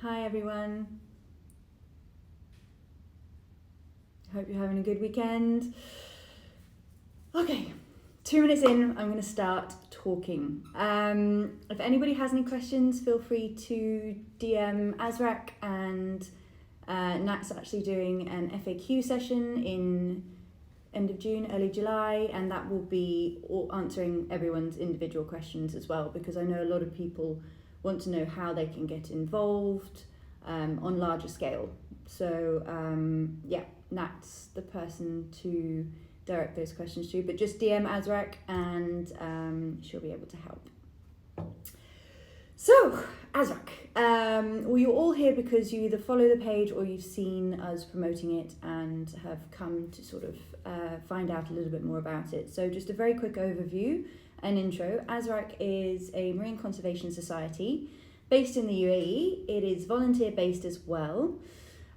Hi everyone. Hope you're having a good weekend. Okay, 2 minutes in, I'm going to start talking. If anybody has any questions, feel free to DM Azraq, and Nat's actually doing an FAQ session in end of June, early July, and that will be answering everyone's individual questions as well, because I know a lot of people want to know how they can get involved on larger scale. So yeah, Nat's the person to direct those questions to, but just DM Azraq and she'll be able to help. So, Azraq, well, you're all here because you either follow the page or you've seen us promoting it and have come to sort of find out a little bit more about it. So just a very quick overview and intro. Azraq is a marine conservation society based in the UAE. It is volunteer based as well.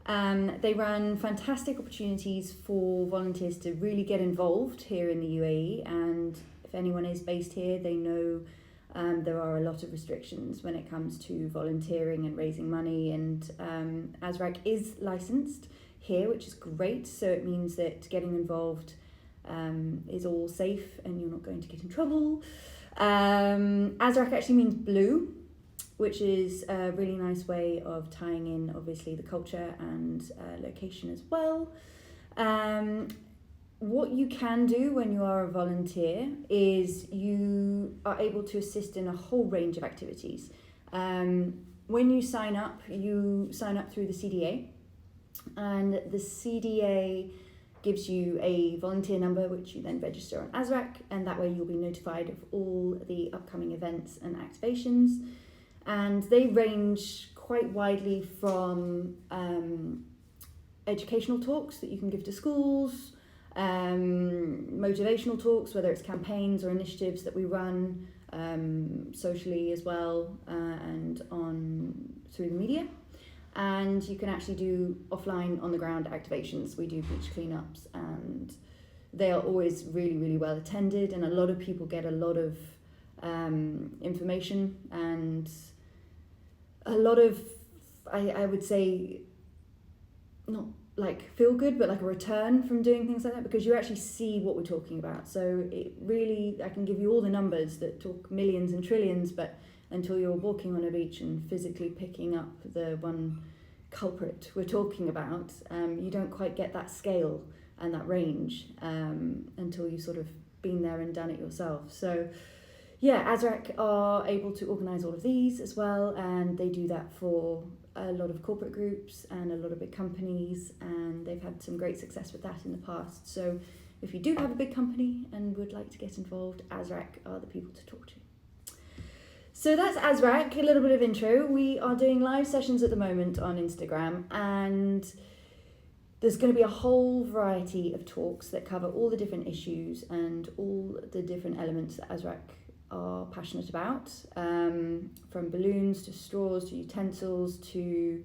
They run fantastic opportunities for volunteers to really get involved here in the UAE, and if anyone is based here, they know there are a lot of restrictions when it comes to volunteering and raising money, and Azraq is licensed here, which is great. So it means that getting involved is all safe and you're not going to get in trouble. Azraq actually means blue, which is a really nice way of tying in, obviously, the culture and location as well. What you can do when you are a volunteer is you are able to assist in a whole range of activities. When you sign up through the CDA, and the CDA gives you a volunteer number, which you then register on Azraq, and that way you'll be notified of all the upcoming events and activations. And they range quite widely from educational talks that you can give to schools, motivational talks, whether it's campaigns or initiatives that we run socially as well, and through the media. And you can actually do offline, on the ground activations. We do beach cleanups, and they are always really, really well attended, and a lot of people get a lot of information and a lot of, I would say, not like feel good, but like a return from doing things like that, because you actually see what we're talking about. So it really, I can give you all the numbers that talk millions and trillions, but until you're walking on a beach and physically picking up the one culprit we're talking about, you don't quite get that scale and that range until you've sort of been there and done it yourself. So yeah, Azraq are able to organise all of these as well, and they do that for a lot of corporate groups and a lot of big companies, and they've had some great success with that in the past. So if you do have a big company and would like to get involved, Azraq are the people to talk to. So that's Azraq, a little bit of intro. We are doing live sessions at the moment on Instagram, and there's going to be a whole variety of talks that cover all the different issues and all the different elements that Azraq are passionate about, from balloons to straws to utensils to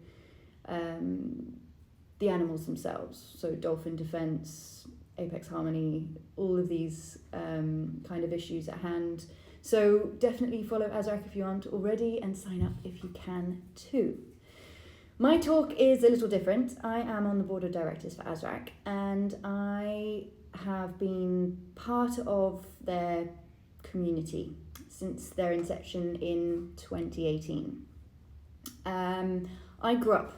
the animals themselves. So dolphin defense, apex harmony, all of these kind of issues at hand. So definitely follow Azraq if you aren't already, and sign up if you can too. My talk is a little different. I am on the board of directors for Azraq, and I have been part of their community since their inception in 2018. I grew up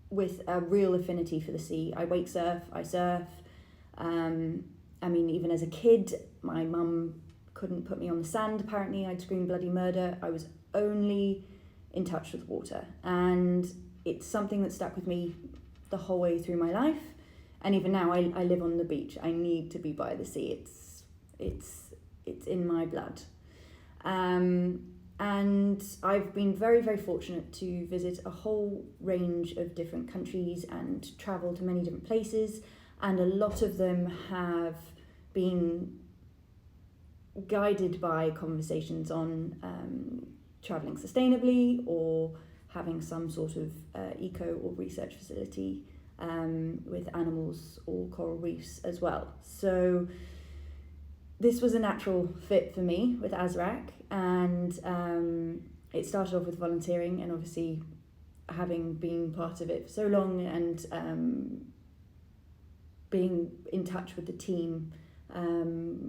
with a real affinity for the sea. I wake surf, I surf. I mean, even as a kid, my mum couldn't put me on the sand, apparently. I'd scream bloody murder. I was only in touch with water, and it's something that stuck with me the whole way through my life. And even now, I live on the beach. I need to be by the sea. It's in my blood. And I've been very, very fortunate to visit a whole range of different countries and travel to many different places, and a lot of them have been guided by conversations on travelling sustainably or having some sort of eco or research facility with animals or coral reefs as well. So this was a natural fit for me with Azraq, and it started off with volunteering, and obviously having been part of it for so long and being in touch with the team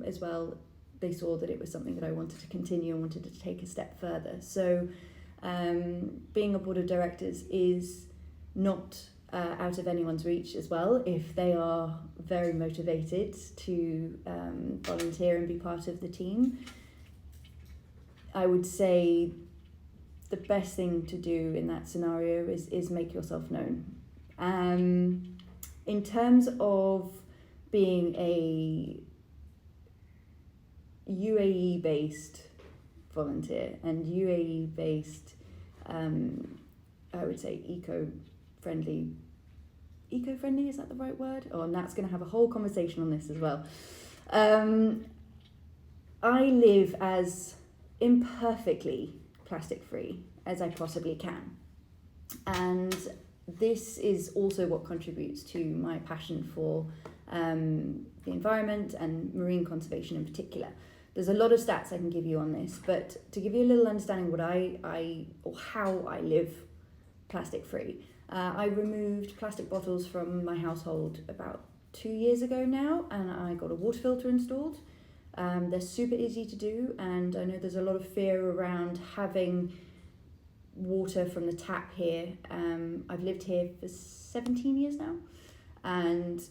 as well, they saw that it was something that I wanted to continue and wanted to take a step further. So being a board of directors is not out of anyone's reach as well, if they are very motivated to volunteer and be part of the team. I would say the best thing to do in that scenario is make yourself known. In terms of being a UAE-based volunteer and UAE-based, I would say eco-friendly, is that the right word? Oh, Nat's going to have a whole conversation on this as well. I live as imperfectly plastic-free as I possibly can. And this is also what contributes to my passion for the environment and marine conservation in particular. There's a lot of stats I can give you on this, but to give you a little understanding what how I live plastic-free, I removed plastic bottles from my household about 2 years ago now, and I got a water filter installed. They're super easy to do, and I know there's a lot of fear around having water from the tap here. I've lived here for 17 years now, and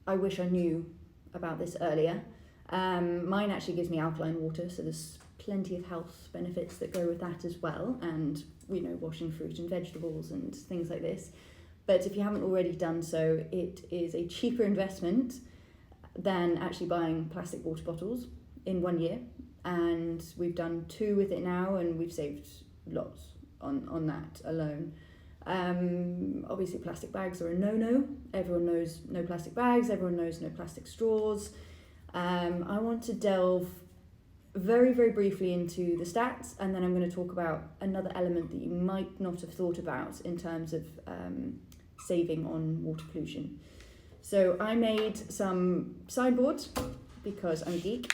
I wish I knew about this earlier. Mine actually gives me alkaline water, so there's plenty of health benefits that go with that as well, and washing fruit and vegetables and things like this. But if you haven't already done so, it is a cheaper investment than actually buying plastic water bottles in 1 year, and we've done 2 with it now, and we've saved lots on that alone. Obviously plastic bags are a no-no. Everyone knows no plastic bags, everyone knows no plastic straws. I want to delve very, very briefly into the stats, and then I'm going to talk about another element that you might not have thought about in terms of saving on water pollution. So I made some sideboards because I'm a geek,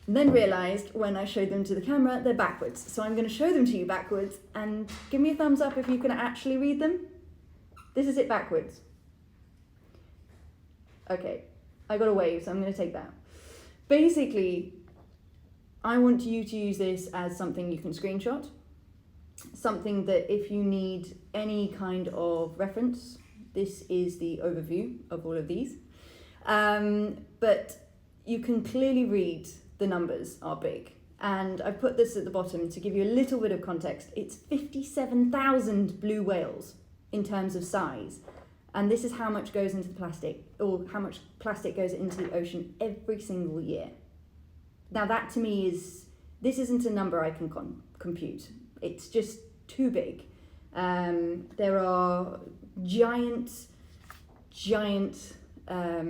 and then realised when I showed them to the camera, they're backwards. So I'm going to show them to you backwards, and give me a thumbs up if you can actually read them. This is it backwards. Okay, I got a wave, so I'm going to take that. Basically, I want you to use this as something you can screenshot, something that if you need any kind of reference, this is the overview of all of these. But you can clearly read the numbers are big. And I put this at the bottom to give you a little bit of context. It's 57,000 blue whales in terms of size. And this is how much goes into the plastic, or how much plastic goes into the ocean every single year. Now that to me this isn't a number I can compute. It's just too big. There are giant, I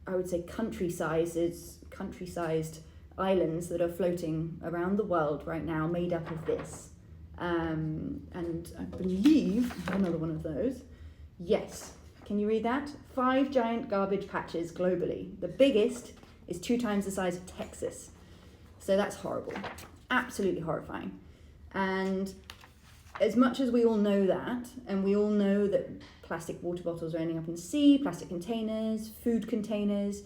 would say country-sized islands that are floating around the world right now made up of this. And I believe I have another one of those. Yes, can you read that? 5 giant garbage patches globally. The biggest is 2 times the size of Texas. So that's horrible, absolutely horrifying. And as much as we all know that, and we all know that plastic water bottles are ending up in the sea, plastic containers, food containers,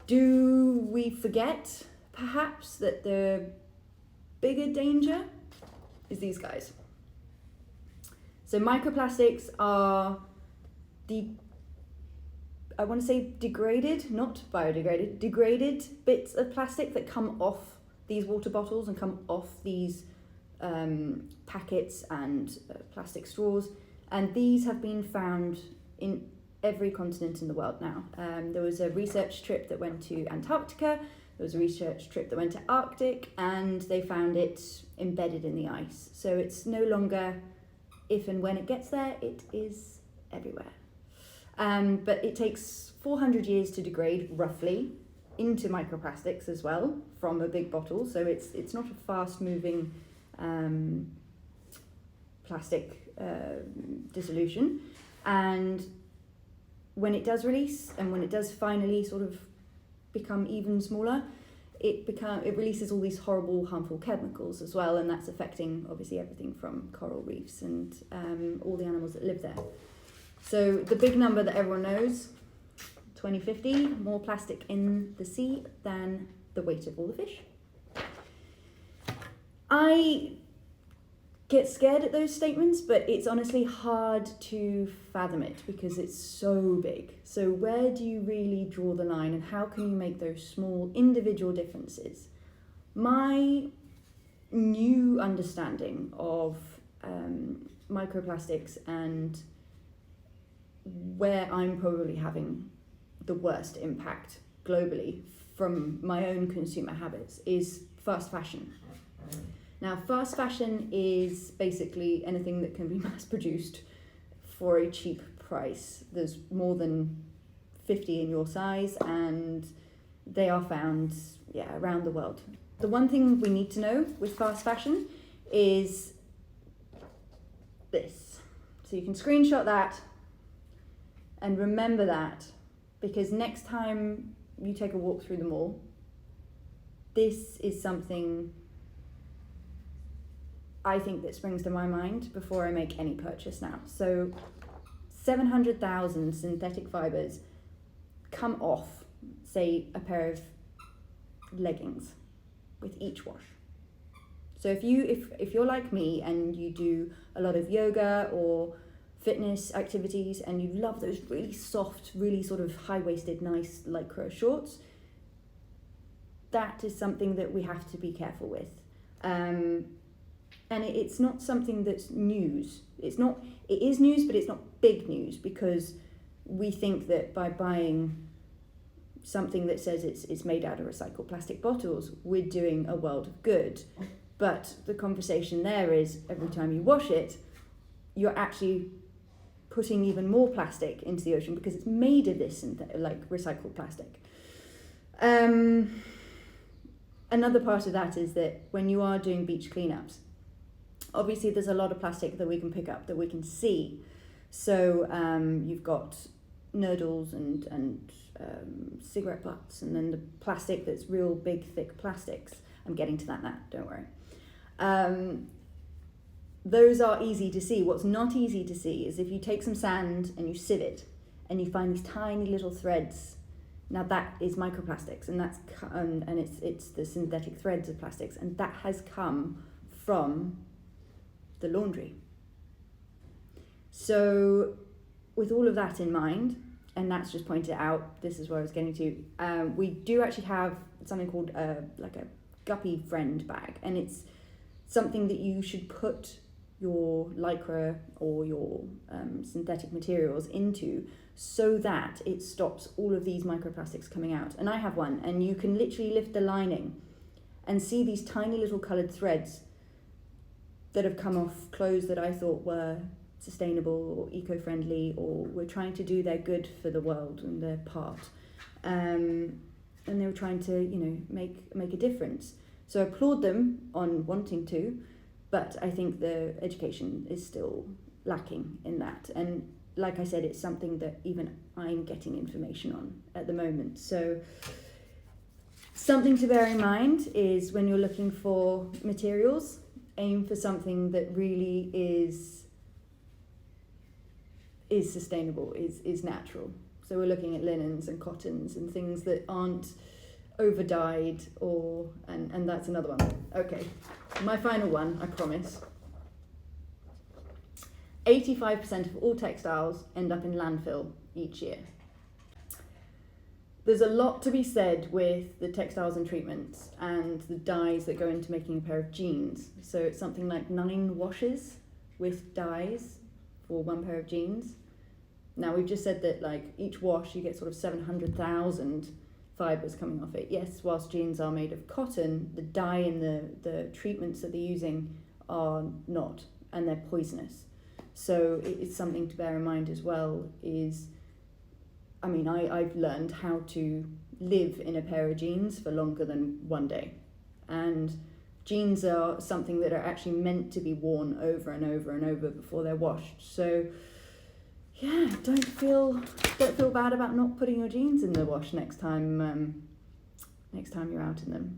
do we forget perhaps that the bigger danger is these guys? So microplastics are I want to say degraded, not biodegraded, degraded bits of plastic that come off these water bottles and come off these packets and plastic straws. And these have been found in every continent in the world now. There was a research trip that went to Antarctica, there was a research trip that went to Arctic, and they found it embedded in the ice. So it's no longer if and when it gets there, it is everywhere. But it takes 400 years to degrade, roughly, into microplastics as well from a big bottle. So it's not a fast-moving plastic dissolution. And when it does release, and when it does finally sort of become even smaller, it releases all these horrible, harmful chemicals as well, and that's affecting obviously everything from coral reefs and all the animals that live there. So the big number that everyone knows, 2050, more plastic in the sea than the weight of all the fish. I get scared at those statements, but it's honestly hard to fathom it because it's so big. So where do you really draw the line, and how can you make those small individual differences? My new understanding of microplastics and where I'm probably having the worst impact globally from my own consumer habits is fast fashion. Now, fast fashion is basically anything that can be mass produced for a cheap price. There's more than 50 in your size, and they are found around the world. The one thing we need to know with fast fashion is this. So you can screenshot that and remember that, because next time you take a walk through the mall, this is something I think that springs to my mind before I make any purchase now. So 700,000 synthetic fibers come off, say, a pair of leggings with each wash. So if you're like me and you do a lot of yoga or fitness activities and you love those really soft, really sort of high-waisted, nice lycra shorts, that is something that we have to be careful with. And it's not something that's news. It is news, but it's not big news, because we think that by buying something that says it's made out of recycled plastic bottles, we're doing a world of good. But the conversation there is every time you wash it, you're actually putting even more plastic into the ocean because it's made of this recycled plastic. Another part of that is that when you are doing beach cleanups, obviously there's a lot of plastic that we can pick up, that we can see. So you've got noodles and cigarette butts, and then the plastic that's real big, thick plastics. I'm getting to that now, don't worry. Those are easy to see. What's not easy to see is if you take some sand and you sieve it and you find these tiny little threads. Now that is microplastics, and it's the synthetic threads of plastics, and that has come from the laundry. So with all of that in mind, and that's just pointed out, this is where I was getting to, we do actually have something called a guppy friend bag, and it's something that you should put your lycra or your synthetic materials into, so that it stops all of these microplastics coming out. And I have one, and you can literally lift the lining and see these tiny little coloured threads that have come off clothes that I thought were sustainable or eco-friendly, or were trying to do their good for the world and their part. And they were trying to, make a difference. So I applaud them on wanting to, but I think the education is still lacking in that. And like I said, it's something that even I'm getting information on at the moment. So something to bear in mind is when you're looking for materials, aim for something that really is sustainable, is natural. So we're looking at linens and cottons and things that aren't over-dyed, and that's another one. Okay, my final one, I promise. 85% of all textiles end up in landfill each year. There's a lot to be said with the textiles and treatments and the dyes that go into making a pair of jeans. So it's something like 9 washes with dyes for one pair of jeans. Now we've just said that each wash you get sort of 700,000 fibres coming off it. Yes, whilst jeans are made of cotton, the dye and the treatments that they're using are not, and they're poisonous. So it's something to bear in mind as well. I've learned how to live in a pair of jeans for longer than one day, and jeans are something that are actually meant to be worn over and over and over before they're washed. So yeah, don't feel bad about not putting your jeans in the wash next time next time you're out in them.